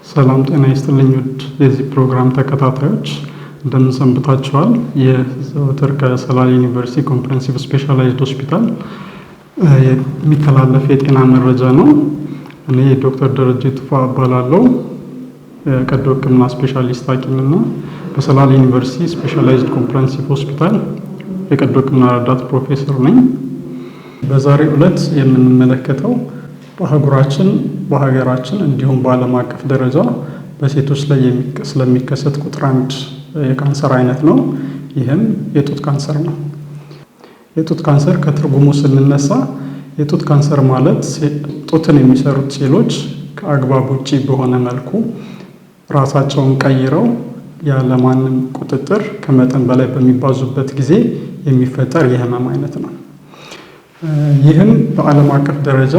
ሰላም ጤና ይስጥልኝ ውድ የዚህ ፕሮግራም ተከታታዮች እንደምን ሰንብታችኋል? የዘወትር ከሰላሌ ዩኒቨርሲቲ ኮምፕሬሄንሲቭ ስፔሻላይዝድ ሆስፒታል የሚተላለፍ የጤና መረጃ ነው። እኔ ዶክተር ደረጀ ቱፋ እባላለሁ። የቀዶ ሕክምና ስፔሻሊስት ሐኪምና በሰላሌ ዩኒቨርሲቲ ስፔሻላይዝድ ኮምፕሬሄንሲቭ ሆስፒታል የቀዶ ሕክምና ረዳት ፕሮፌሰር ነኝ። በዛሬው ዕለት የምንመለከተው በአህጉራችን በሀገራችን እንዲሁም በዓለም አቀፍ ደረጃ በሴቶች ላይ ስለሚከሰት ቁጥር 1 የካንሰር አይነት ነው። ይህም የጡት ካንሰር ነው። የጡት ካንሰር ከትርጉሙ ስንነሳ የጡት ካንሰር ማለት ጡትን የሚሰሩት ሴሎች ከአግባብ ውጪ በሆነ መልኩ ራሳቸውን ቀይረው ያለማንም ቁጥጥር ከመጠን በላይ በሚባዙበት ጊዜ የሚፈጠር የህመም አይነት ነው። ይህም በዓለም አቀፍ ደረጃ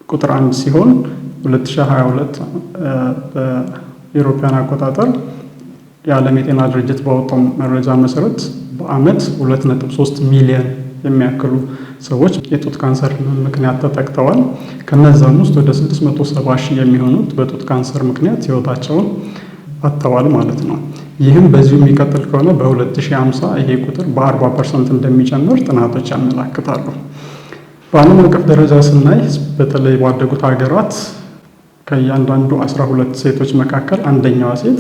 ቁጥር 1 ሲሆን 2022 በኢሮፒያን አቆጣጠር የዓለም የጤና ድርጅት ባወጣው መረጃ መሰረት በአመት 2.3 ሚሊዮን የሚያክሉ ሰዎች የጡት ካንሰር ምክንያት ተጠቅተዋል። ከነዛም ውስጥ ወደ 670 ሺህ የሚሆኑት በጡት ካንሰር ምክንያት ህይወታቸውን አጥተዋል ማለት ነው። ይህም በዚሁ የሚቀጥል ከሆነ በ2050 ይሄ ቁጥር በ40% እንደሚጨምር ጥናቶች ያመላክታሉ። በዓለም አቀፍ ደረጃ ስናይ በተለይ ባደጉት ሀገራት ከእያንዳንዱ 12 ሴቶች መካከል አንደኛዋ ሴት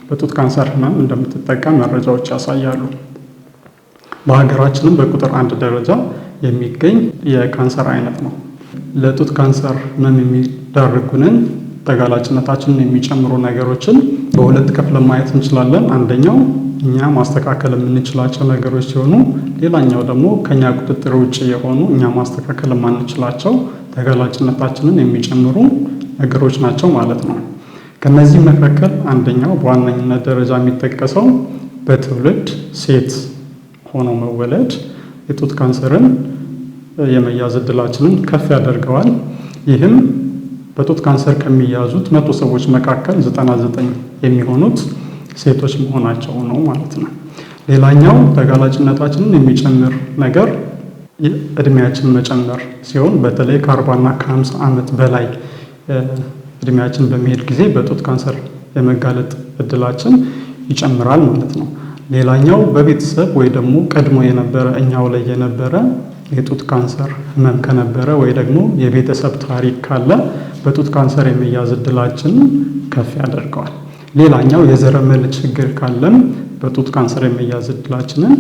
በጡት ካንሰር ህመም እንደምትጠቃ መረጃዎች ያሳያሉ። በሀገራችንም በቁጥር 1 ደረጃ የሚገኝ የካንሰር አይነት ነው። ለጡት ካንሰር ህመም የሚዳርጉንን ተጋላጭነታችንን የሚጨምሩ ነገሮችን በሁለት ከፍለን ማየት እንችላለን። አንደኛው እኛ ማስተካከል የምንችላቸው ነገሮች ሲሆኑ፣ ሌላኛው ደግሞ ከኛ ቁጥጥር ውጭ የሆኑ እኛ ማስተካከል የማንችላቸው ተጋላጭነታችንን የሚጨምሩ ነገሮች ናቸው ማለት ነው። ከነዚህ መካከል አንደኛው በዋነኝነት ደረጃ የሚጠቀሰው በትውልድ ሴት ሆኖ መወለድ የጡት ካንሰርን የመያዝ እድላችንን ከፍ ያደርገዋል። ይህም በጡት ካንሰር ከሚያዙት 100 ሰዎች መካከል 99 የሚሆኑት ሴቶች መሆናቸው ነው ማለት ነው። ሌላኛው ተጋላጭነታችንን የሚጨምር ነገር እድሜያችን መጨመር ሲሆን በተለይ ከ40 እና ከ50 ዓመት በላይ እድሜያችን በሚሄድ ጊዜ በጡት ካንሰር የመጋለጥ እድላችን ይጨምራል ማለት ነው። ሌላኛው በቤተሰብ ወይ ደግሞ ቀድሞ የነበረ እኛው ላይ የነበረ የጡት ካንሰር ህመም ከነበረ ወይ ደግሞ የቤተሰብ ታሪክ ካለ በጡት ካንሰር የመያዝ እድላችን ከፍ ያደርገዋል። ሌላኛው የዘረመል ችግር ካለም በጡት ካንሰር የመያዝ እድላችንን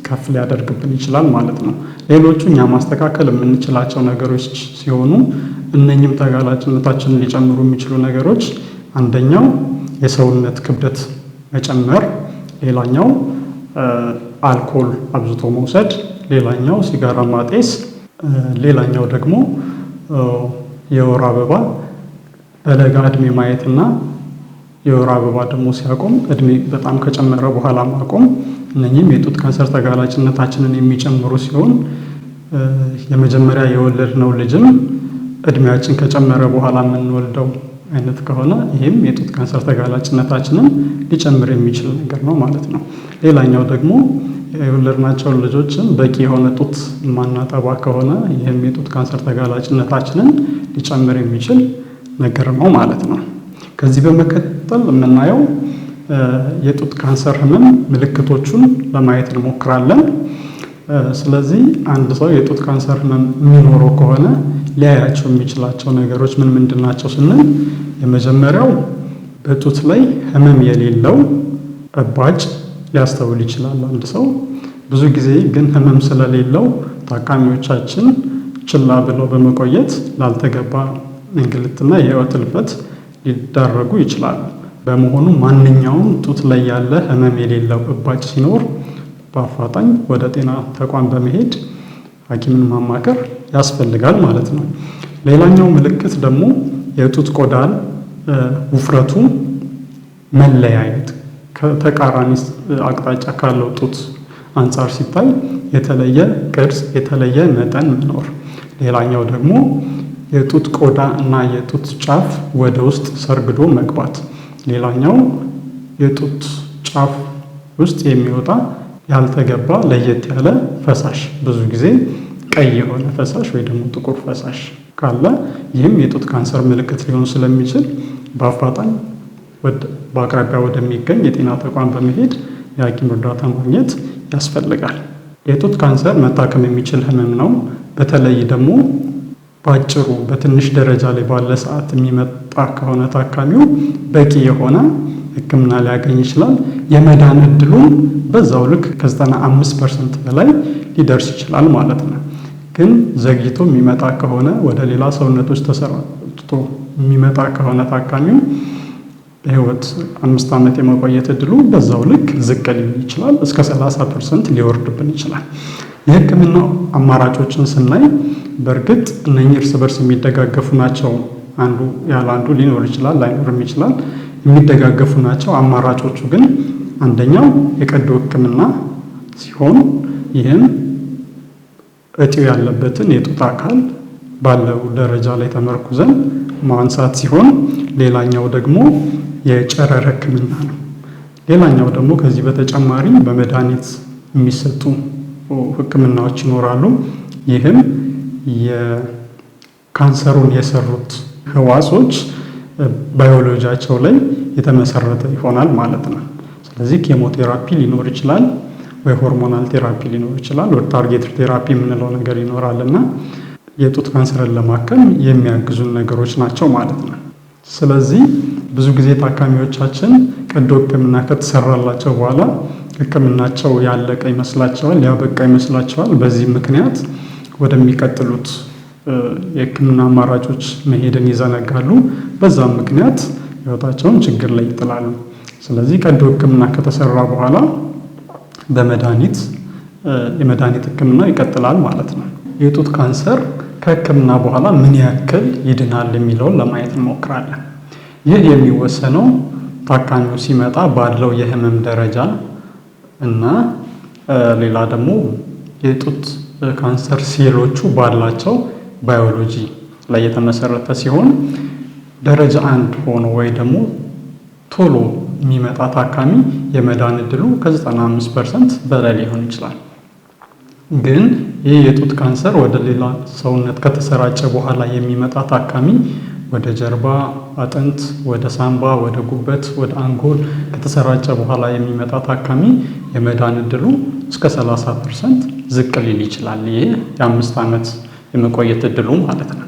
ከፍ ሊያደርግብን ይችላል ማለት ነው። ሌሎቹ እኛ ማስተካከል የምንችላቸው ነገሮች ሲሆኑ እነኝም ተጋላጭነታችንን ሊጨምሩ የሚችሉ ነገሮች አንደኛው የሰውነት ክብደት መጨመር፣ ሌላኛው አልኮል አብዝቶ መውሰድ፣ ሌላኛው ሲጋራ ማጤስ፣ ሌላኛው ደግሞ የወር አበባ በለጋ እድሜ ማየትና የወር አበባ ደግሞ ሲያቆም እድሜ በጣም ከጨመረ በኋላ ማቆም፣ እነኚህም የጡት ካንሰር ተጋላጭነታችንን የሚጨምሩ ሲሆን የመጀመሪያ የወለድነው ልጅም እድሜያችን ከጨመረ በኋላ የምንወልደው አይነት ከሆነ ይህም የጡት ካንሰር ተጋላጭነታችንን ሊጨምር የሚችል ነገር ነው ማለት ነው። ሌላኛው ደግሞ የወለድናቸውን ልጆችን በቂ የሆነ ጡት ማናጠባ ከሆነ ይህም የጡት ካንሰር ተጋላጭነታችንን ሊጨምር የሚችል ነገር ነው ማለት ነው። ከዚህ በመቀጠል የምናየው የጡት ካንሰር ህመም ምልክቶቹን ለማየት እንሞክራለን። ስለዚህ አንድ ሰው የጡት ካንሰር ህመም የሚኖረው ከሆነ ሊያያቸው የሚችላቸው ነገሮች ምን ምንድን ናቸው ስንል የመጀመሪያው በጡት ላይ ህመም የሌለው እባጭ ሊያስተውል ይችላል አንድ ሰው። ብዙ ጊዜ ግን ህመም ስለሌለው ታካሚዎቻችን ችላ ብለው በመቆየት ላልተገባ እንግልትና የህይወት እልፈት ሊዳረጉ ይችላሉ። በመሆኑ ማንኛውም ጡት ላይ ያለ ህመም የሌለው እባጭ ሲኖር በአፋጣኝ ወደ ጤና ተቋም በመሄድ ሐኪምን ማማከር ያስፈልጋል ማለት ነው። ሌላኛው ምልክት ደግሞ የጡት ቆዳን ውፍረቱ መለያየት፣ ከተቃራኒ አቅጣጫ ካለው ጡት አንጻር ሲታይ የተለየ ቅርጽ፣ የተለየ መጠን መኖር። ሌላኛው ደግሞ የጡት ቆዳ እና የጡት ጫፍ ወደ ውስጥ ሰርግዶ መግባት። ሌላኛው የጡት ጫፍ ውስጥ የሚወጣ ያልተገባ ለየት ያለ ፈሳሽ፣ ብዙ ጊዜ ቀይ የሆነ ፈሳሽ ወይ ደግሞ ጥቁር ፈሳሽ ካለ ይህም የጡት ካንሰር ምልክት ሊሆን ስለሚችል በአፋጣኝ በአቅራቢያ ወደሚገኝ የጤና ተቋም በመሄድ የሐኪም እርዳታ ማግኘት ያስፈልጋል። የጡት ካንሰር መታከም የሚችል ህመም ነው። በተለይ ደግሞ በአጭሩ በትንሽ ደረጃ ላይ ባለ ሰዓት የሚመጣ ከሆነ ታካሚው በቂ የሆነ ሕክምና ሊያገኝ ይችላል። የመዳን እድሉን በዛው ልክ ከ95% በላይ ሊደርስ ይችላል ማለት ነው። ግን ዘግይቶ የሚመጣ ከሆነ ወደ ሌላ ሰውነቶች ተሰራጭቶ የሚመጣ ከሆነ ታካሚው በህይወት 5 ዓመት የመቆየት እድሉ በዛው ልክ ዝቅ ሊል ይችላል። እስከ 30% ሊወርድብን ይችላል። የህክምና አማራጮችን ስናይ በእርግጥ እነኚህ እርስ በርስ የሚደጋገፉ ናቸው። አንዱ ያለ አንዱ ሊኖር ይችላል፣ ላይኖርም ይችላል። የሚደጋገፉ ናቸው። አማራጮቹ ግን አንደኛው የቀዶ ህክምና ሲሆን ይህም እጢው ያለበትን የጡት አካል ባለው ደረጃ ላይ ተመርኩዘን ማንሳት ሲሆን፣ ሌላኛው ደግሞ የጨረር ህክምና ነው። ሌላኛው ደግሞ ከዚህ በተጨማሪ በመድኃኒት የሚሰጡ ህክምናዎች ይኖራሉ። ይህም የካንሰሩን የሰሩት ህዋሶች ባዮሎጂያቸው ላይ የተመሰረተ ይሆናል ማለት ነው። ስለዚህ ኬሞቴራፒ ሊኖር ይችላል፣ ወይ ሆርሞናል ቴራፒ ሊኖር ይችላል፣ ወይ ታርጌት ቴራፒ የምንለው ነገር ይኖራል እና የጡት ካንሰርን ለማከም የሚያግዙን ነገሮች ናቸው ማለት ነው። ስለዚህ ብዙ ጊዜ ታካሚዎቻችን ቀዶ ህክምና ከተሰራላቸው በኋላ ህክምናቸው ያለቀ ይመስላቸዋል፣ ያበቃ ይመስላቸዋል። በዚህ ምክንያት ወደሚቀጥሉት የህክምና አማራጮች መሄድን ይዘነጋሉ። በዛም ምክንያት ህይወታቸውን ችግር ላይ ይጥላሉ። ስለዚህ ቀዶ ህክምና ከተሰራ በኋላ የመድኃኒት ህክምና ይቀጥላል ማለት ነው። የጡት ካንሰር ከህክምና በኋላ ምን ያክል ይድናል የሚለውን ለማየት እንሞክራለን። ይህ የሚወሰነው ታካሚው ሲመጣ ባለው የህመም ደረጃ እና ሌላ ደግሞ የጡት ካንሰር ሴሎቹ ባላቸው ባዮሎጂ ላይ የተመሰረተ ሲሆን ደረጃ 1 ሆኖ ወይ ደግሞ ቶሎ የሚመጣ ታካሚ የመዳን እድሉ ከ95% በላይ ሊሆን ይችላል። ግን ይህ የጡት ካንሰር ወደ ሌላ ሰውነት ከተሰራጨ በኋላ የሚመጣ ታካሚ ወደ ጀርባ አጥንት፣ ወደ ሳምባ፣ ወደ ጉበት፣ ወደ አንጎል ከተሰራጨ በኋላ የሚመጣ ታካሚ የመዳን እድሉ እስከ 30% ዝቅ ሊል ይችላል። ይህ የ5 ዓመት የመቆየት እድሉ ማለት ነው።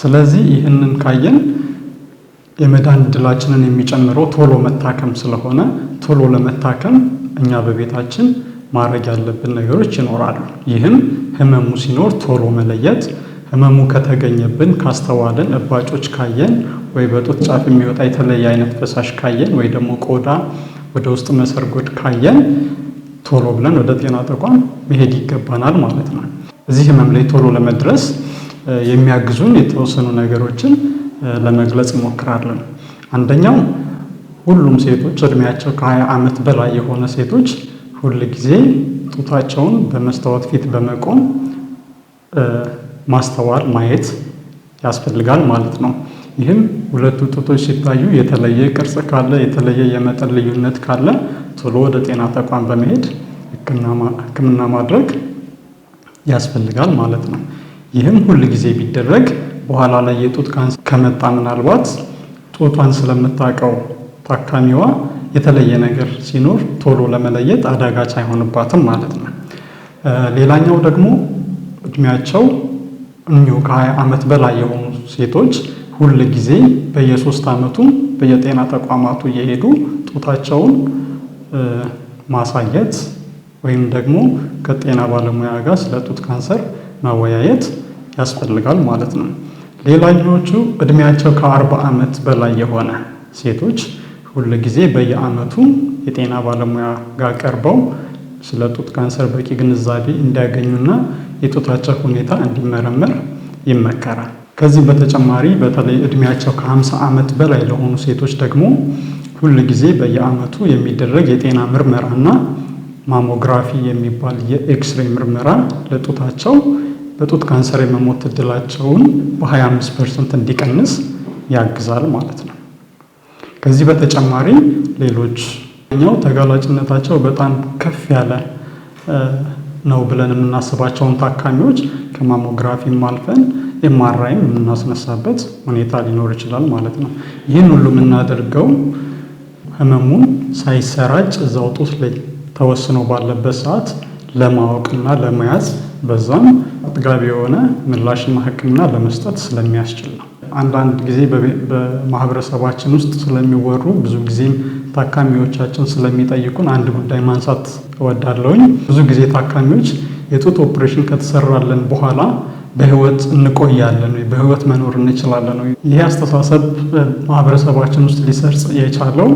ስለዚህ ይህንን ካየን የመዳን እድላችንን የሚጨምረው ቶሎ መታከም ስለሆነ ቶሎ ለመታከም እኛ በቤታችን ማድረግ ያለብን ነገሮች ይኖራሉ። ይህም ህመሙ ሲኖር ቶሎ መለየት፣ ህመሙ ከተገኘብን ካስተዋልን፣ እባጮች ካየን ወይ በጡት ጫፍ የሚወጣ የተለየ አይነት ፈሳሽ ካየን ወይ ደግሞ ቆዳ ወደ ውስጥ መሰርጎድ ካየን ቶሎ ብለን ወደ ጤና ተቋም መሄድ ይገባናል ማለት ነው። እዚህ ህመም ላይ ቶሎ ለመድረስ የሚያግዙን የተወሰኑ ነገሮችን ለመግለጽ እንሞክራለን። አንደኛው ሁሉም ሴቶች እድሜያቸው ከ20 ዓመት በላይ የሆነ ሴቶች ሁል ጊዜ ጡታቸውን በመስታወት ፊት በመቆም ማስተዋል ማየት ያስፈልጋል ማለት ነው። ይህም ሁለቱ ጡቶች ሲታዩ የተለየ ቅርጽ ካለ፣ የተለየ የመጠን ልዩነት ካለ ቶሎ ወደ ጤና ተቋም በመሄድ ህክምና ማድረግ ያስፈልጋል ማለት ነው። ይህም ሁል ጊዜ ቢደረግ በኋላ ላይ የጡት ካንሰር ከመጣ ምናልባት ጡቷን ስለምታውቀው ታካሚዋ የተለየ ነገር ሲኖር ቶሎ ለመለየት አዳጋች አይሆንባትም ማለት ነው። ሌላኛው ደግሞ እድሜያቸው ከ20 ዓመት በላይ የሆኑ ሴቶች ሁል ጊዜ በየ3 ዓመቱ በየጤና ተቋማቱ እየሄዱ ጡታቸውን ማሳየት ወይም ደግሞ ከጤና ባለሙያ ጋር ስለ ጡት ካንሰር መወያየት ያስፈልጋል ማለት ነው። ሌላኞቹ እድሜያቸው ከ40 ዓመት በላይ የሆነ ሴቶች ሁል ጊዜ በየዓመቱ የጤና ባለሙያ ጋር ቀርበው ስለ ጡት ካንሰር በቂ ግንዛቤ እንዲያገኙና የጡታቸው ሁኔታ እንዲመረመር ይመከራል። ከዚህ በተጨማሪ በተለይ እድሜያቸው ከ50 ዓመት በላይ ለሆኑ ሴቶች ደግሞ ሁል ጊዜ በየዓመቱ የሚደረግ የጤና ምርመራና ማሞግራፊ የሚባል የኤክስሬይ ምርመራ ለጡታቸው በጡት ካንሰር የመሞት እድላቸውን በ25% እንዲቀንስ ያግዛል ማለት ነው። ከዚህ በተጨማሪ ሌሎች ተጋላጭነታቸው በጣም ከፍ ያለ ነው ብለን የምናስባቸውን ታካሚዎች ከማሞግራፊም አልፈን ኤምአርአይም የምናስነሳበት ሁኔታ ሊኖር ይችላል ማለት ነው። ይህን ሁሉ የምናደርገው ህመሙን ሳይሰራጭ እዛው ጡት ላይ ተወስኖ ባለበት ሰዓት ለማወቅና ለመያዝ በዛም አጥጋቢ የሆነ ምላሽና ሕክምና ለመስጠት ስለሚያስችል ነው። አንዳንድ ጊዜ በማህበረሰባችን ውስጥ ስለሚወሩ ብዙ ጊዜም ታካሚዎቻችን ስለሚጠይቁን አንድ ጉዳይ ማንሳት እወዳለሁኝ። ብዙ ጊዜ ታካሚዎች የጡት ኦፕሬሽን ከተሰራለን በኋላ በህይወት እንቆያለን ወይ በህይወት መኖር እንችላለን ወይ? ይህ አስተሳሰብ ማህበረሰባችን ውስጥ ሊሰርጽ የቻለው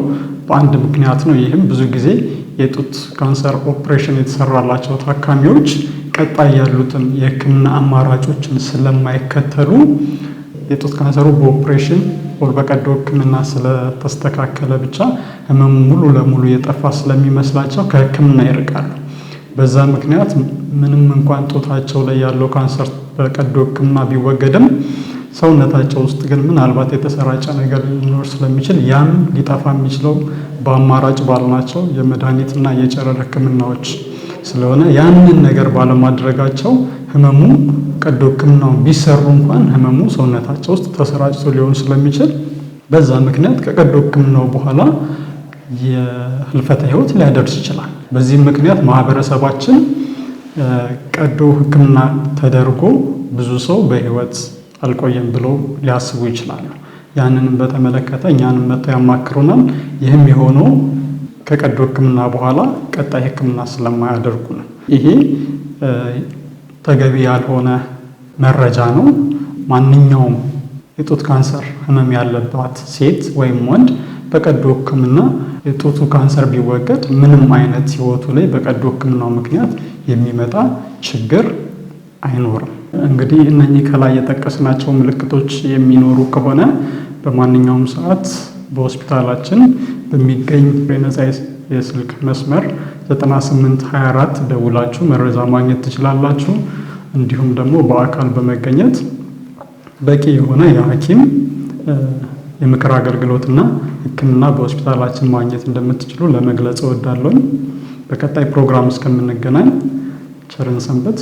በአንድ ምክንያት ነው። ይህም ብዙ ጊዜ የጡት ካንሰር ኦፕሬሽን የተሰራላቸው ታካሚዎች ቀጣይ ያሉትን የህክምና አማራጮችን ስለማይከተሉ የጡት ካንሰሩ በኦፕሬሽን በቀዶ ህክምና ስለተስተካከለ ብቻ ህመሙ ሙሉ ለሙሉ የጠፋ ስለሚመስላቸው ከህክምና ይርቃሉ። በዛ ምክንያት ምንም እንኳን ጡታቸው ላይ ያለው ካንሰር በቀዶ ህክምና ቢወገድም ሰውነታቸው ውስጥ ግን ምናልባት የተሰራጨ ነገር ሊኖር ስለሚችል ያም ሊጠፋ የሚችለው በአማራጭ ባልናቸው የመድኃኒትና የጨረር ህክምናዎች ስለሆነ ያንን ነገር ባለማድረጋቸው ህመሙ ቀዶ ህክምናውን ቢሰሩ እንኳን ህመሙ ሰውነታቸው ውስጥ ተሰራጭቶ ሊሆን ስለሚችል በዛ ምክንያት ከቀዶ ህክምናው በኋላ የህልፈተ ህይወት ሊያደርስ ይችላል። በዚህም ምክንያት ማህበረሰባችን ቀዶ ህክምና ተደርጎ ብዙ ሰው በህይወት አልቆየም ብለው ሊያስቡ ይችላሉ። ያንንም በተመለከተ እኛንም መጥተው ያማክሩናል። ይህም የሆነው ከቀዶ ህክምና በኋላ ቀጣይ ህክምና ስለማያደርጉ ነው። ይሄ ተገቢ ያልሆነ መረጃ ነው። ማንኛውም የጡት ካንሰር ህመም ያለባት ሴት ወይም ወንድ በቀዶ ህክምና የጡቱ ካንሰር ቢወገድ ምንም አይነት ህይወቱ ላይ በቀዶ ህክምናው ምክንያት የሚመጣ ችግር አይኖርም። እንግዲህ እነኚህ ከላይ የጠቀስናቸው ምልክቶች የሚኖሩ ከሆነ በማንኛውም ሰዓት በሆስፒታላችን በሚገኝ የነፃ የስልክ መስመር 9824 ደውላችሁ መረጃ ማግኘት ትችላላችሁ። እንዲሁም ደግሞ በአካል በመገኘት በቂ የሆነ የሐኪም የምክር አገልግሎትና ህክምና በሆስፒታላችን ማግኘት እንደምትችሉ ለመግለጽ እወዳለሁ። በቀጣይ ፕሮግራም እስከምንገናኝ ቸርን ሰንበት።